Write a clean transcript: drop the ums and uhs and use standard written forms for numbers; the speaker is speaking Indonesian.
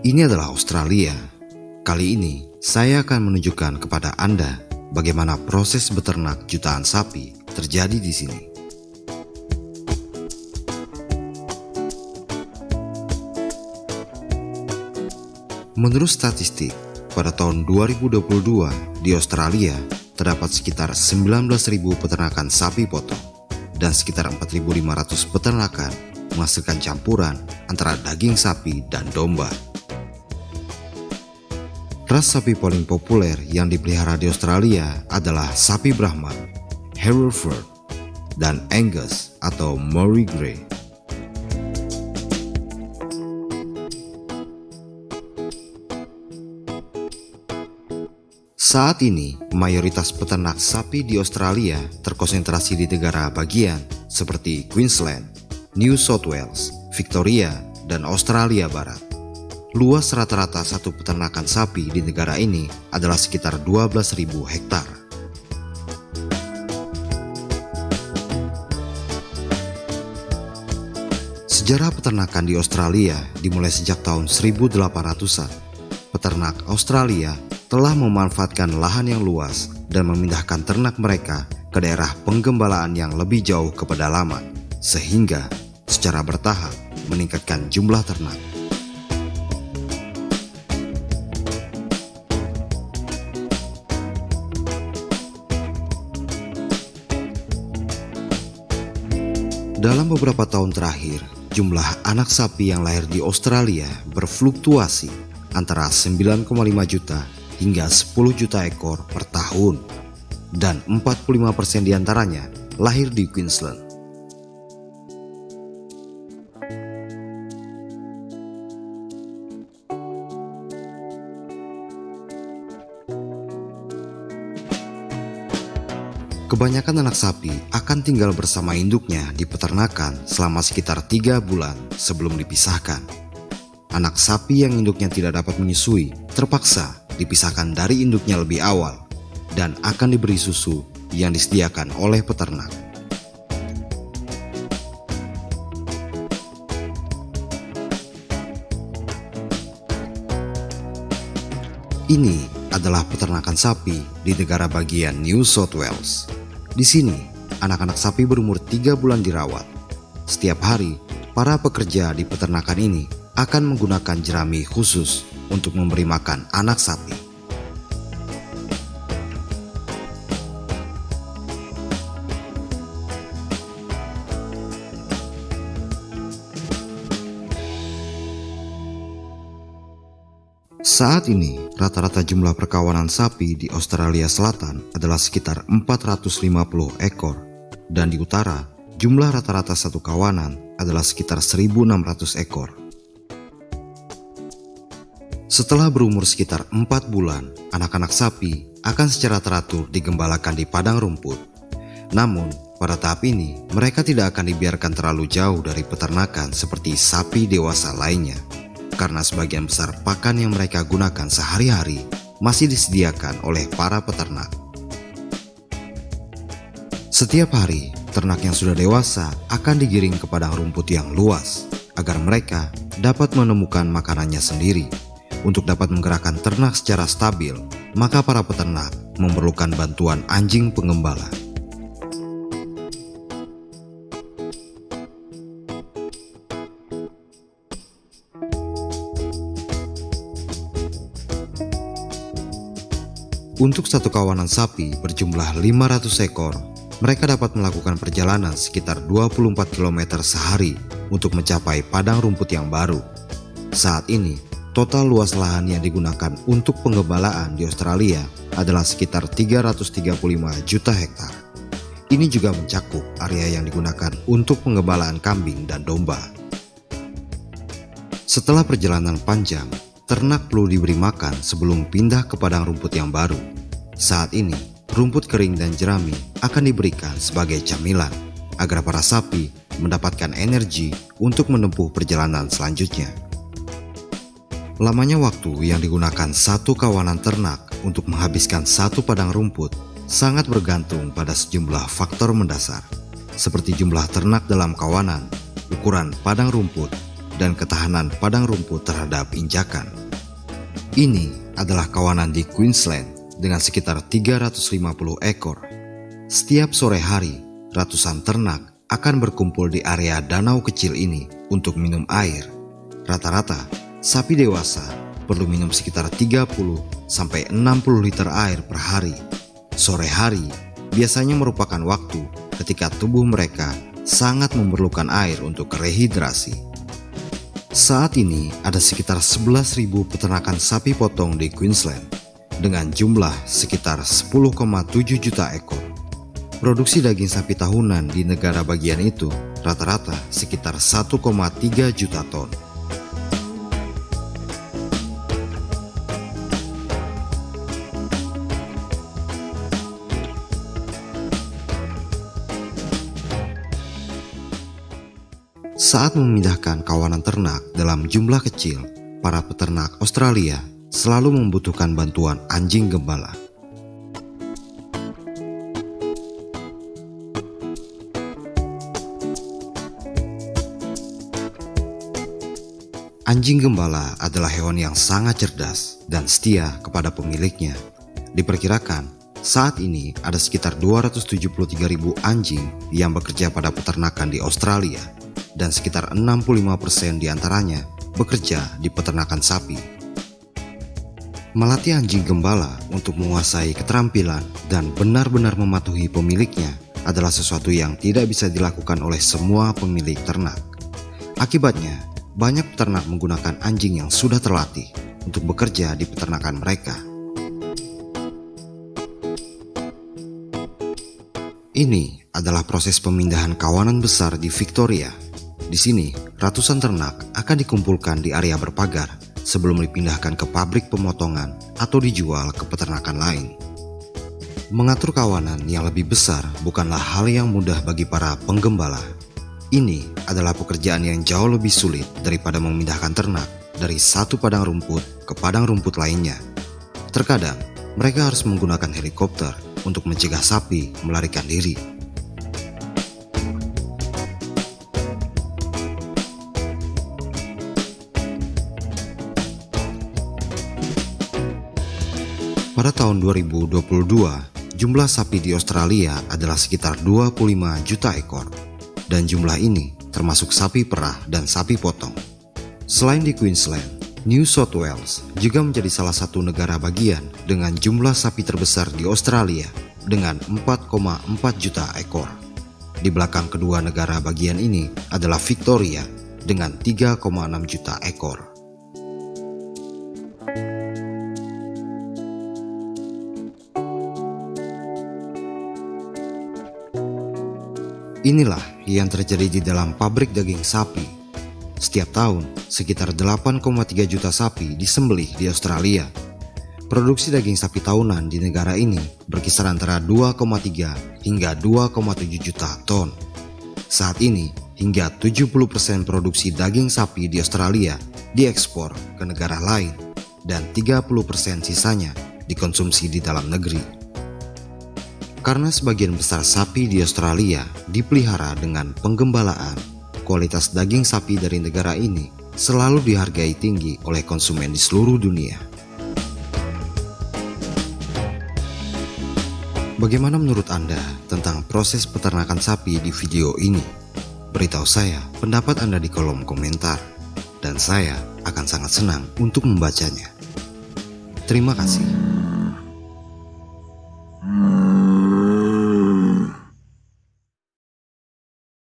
Ini adalah Australia. Kali ini saya akan menunjukkan kepada Anda bagaimana proses beternak jutaan sapi terjadi di sini. Menurut statistik, pada tahun 2022 di Australia terdapat sekitar 19.000 peternakan sapi potong dan sekitar 4.500 peternakan menghasilkan campuran antara daging sapi dan domba. Ras sapi paling populer yang dipelihara di Australia adalah sapi Brahman, Hereford, dan Angus atau Moray Grey. Saat ini, mayoritas peternak sapi di Australia terkonsentrasi di negara bagian seperti Queensland, New South Wales, Victoria, dan Australia Barat. Luas rata-rata satu peternakan sapi di negara ini adalah sekitar 12.000 hektar. Sejarah peternakan di Australia dimulai sejak tahun 1800-an. Peternak Australia telah memanfaatkan lahan yang luas dan memindahkan ternak mereka ke daerah penggembalaan yang lebih jauh ke pedalaman, sehingga secara bertahap meningkatkan jumlah ternak. Dalam beberapa tahun terakhir, jumlah anak sapi yang lahir di Australia berfluktuasi antara 9,5 juta hingga 10 juta ekor per tahun, dan 45% diantaranya lahir di Queensland. Kebanyakan anak sapi akan tinggal bersama induknya di peternakan selama sekitar 3 bulan sebelum dipisahkan. Anak sapi yang induknya tidak dapat menyusui terpaksa dipisahkan dari induknya lebih awal dan akan diberi susu yang disediakan oleh peternak. Ini adalah peternakan sapi di negara bagian New South Wales. Di sini, anak-anak sapi berumur 3 bulan dirawat. Setiap hari, para pekerja di peternakan ini akan menggunakan jerami khusus untuk memberi makan anak sapi. Saat ini, rata-rata jumlah perkawanan sapi di Australia Selatan adalah sekitar 450 ekor, dan di utara, jumlah rata-rata satu kawanan adalah sekitar 1.600 ekor. Setelah berumur sekitar 4 bulan, anak-anak sapi akan secara teratur digembalakan di padang rumput. Namun, pada tahap ini, mereka tidak akan dibiarkan terlalu jauh dari peternakan seperti sapi dewasa lainnya, karena sebagian besar pakan yang mereka gunakan sehari-hari masih disediakan oleh para peternak. Setiap hari, ternak yang sudah dewasa akan digiring ke padang rumput yang luas agar mereka dapat menemukan makanannya sendiri. Untuk dapat menggerakkan ternak secara stabil, maka para peternak memerlukan bantuan anjing penggembala. Untuk satu kawanan sapi berjumlah 500 ekor, mereka dapat melakukan perjalanan sekitar 24 km sehari untuk mencapai padang rumput yang baru. Saat ini, total luas lahan yang digunakan untuk penggembalaan di Australia adalah sekitar 335 juta hektar. Ini juga mencakup area yang digunakan untuk penggembalaan kambing dan domba. Setelah perjalanan panjang, ternak perlu diberi makan sebelum pindah ke padang rumput yang baru. Saat ini, rumput kering dan jerami akan diberikan sebagai camilan agar para sapi mendapatkan energi untuk menempuh perjalanan selanjutnya. Lamanya waktu yang digunakan satu kawanan ternak untuk menghabiskan satu padang rumput sangat bergantung pada sejumlah faktor mendasar, seperti jumlah ternak dalam kawanan, ukuran padang rumput, dan ketahanan padang rumput terhadap injakan. Ini adalah kawanan di Queensland dengan sekitar 350 ekor. Setiap sore hari, ratusan ternak akan berkumpul di area danau kecil ini untuk minum air. Rata-rata, sapi dewasa perlu minum sekitar 30-60 liter air per hari. Sore hari biasanya merupakan waktu ketika tubuh mereka sangat memerlukan air untuk rehidrasi. Saat ini ada sekitar 11.000 peternakan sapi potong di Queensland dengan jumlah sekitar 10,7 juta ekor. Produksi daging sapi tahunan di negara bagian itu rata-rata sekitar 1,3 juta ton. Saat memindahkan kawanan ternak dalam jumlah kecil, para peternak Australia selalu membutuhkan bantuan anjing gembala. Anjing gembala adalah hewan yang sangat cerdas dan setia kepada pemiliknya. Diperkirakan, saat ini ada sekitar 273.000 anjing yang bekerja pada peternakan di Australia, dan sekitar 65% diantaranya bekerja di peternakan sapi. Melatih anjing gembala untuk menguasai keterampilan dan benar-benar mematuhi pemiliknya adalah sesuatu yang tidak bisa dilakukan oleh semua pemilik ternak. Akibatnya, banyak peternak menggunakan anjing yang sudah terlatih untuk bekerja di peternakan mereka. Ini adalah proses pemindahan kawanan besar di Victoria. Di sini, ratusan ternak akan dikumpulkan di area berpagar sebelum dipindahkan ke pabrik pemotongan atau dijual ke peternakan lain. Mengatur kawanan yang lebih besar bukanlah hal yang mudah bagi para penggembala. Ini adalah pekerjaan yang jauh lebih sulit daripada memindahkan ternak dari satu padang rumput ke padang rumput lainnya. Terkadang, mereka harus menggunakan helikopter untuk mencegah sapi melarikan diri. Pada tahun 2022, jumlah sapi di Australia adalah sekitar 25 juta ekor, dan jumlah ini termasuk sapi perah dan sapi potong. Selain di Queensland, New South Wales juga menjadi salah satu negara bagian dengan jumlah sapi terbesar di Australia dengan 4,4 juta ekor. Di belakang kedua negara bagian ini adalah Victoria dengan 3,6 juta ekor. Inilah yang terjadi di dalam pabrik daging sapi. Setiap tahun, sekitar 8,3 juta sapi disembelih di Australia. Produksi daging sapi tahunan di negara ini berkisar antara 2,3 hingga 2,7 juta ton. Saat ini, hingga 70% produksi daging sapi di Australia diekspor ke negara lain, dan 30% sisanya dikonsumsi di dalam negeri. Karena sebagian besar sapi di Australia dipelihara dengan penggembalaan, kualitas daging sapi dari negara ini selalu dihargai tinggi oleh konsumen di seluruh dunia. Bagaimana menurut Anda tentang proses peternakan sapi di video ini? Beritahu saya pendapat Anda di kolom komentar, dan saya akan sangat senang untuk membacanya. Terima kasih.